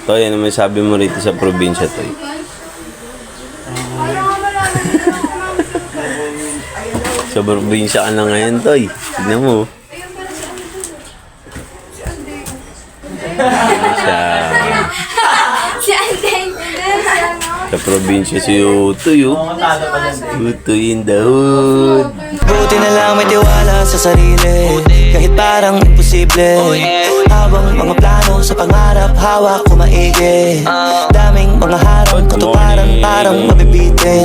Toy, ano may sabi mo rito sa probinsya, Toy? Sa probinsya ka na ngayon, Toy. Tignan mo. Sa probinsya si Utoy, oh. Utoy in the hood. Buti na lang may tiwala sa sarili, kahit parang imposible. Habang mga plano sa pangarap, hawak ko maigi. Daming mga harap, katuparan parang mabibitin.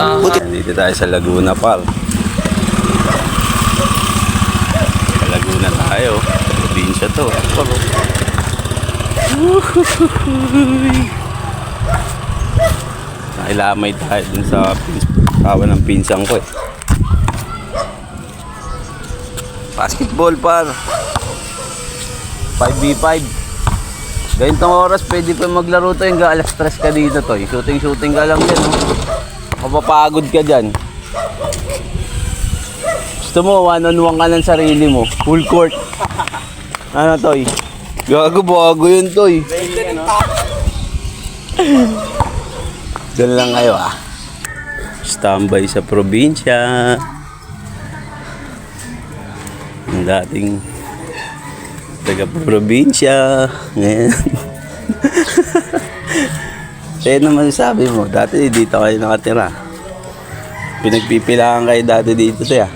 Dito tayo sa Laguna, par. Sa Laguna tayo. Sa probinsya to. Nailamay tayo dun sa kawan ng pinsang ko, eh. Basketball, par. 5v5. Ganitong oras pwede pa maglaro to, yung alas 3 ka dito, to. Shooting ka lang dyan, oh. Mapapagod ka dyan. Gusto mo, one-on-one ka ng sarili mo. Full court. Ano, Toy? Bago yun, Toy. Doon lang kayo, ah. Standby sa probinsya. Ang dating taga-probinsya. Ngayon. Kaya naman sabi mo, dati dito kayo nakatira. Pinagpipilaan kayo dati dito, Toy, ah.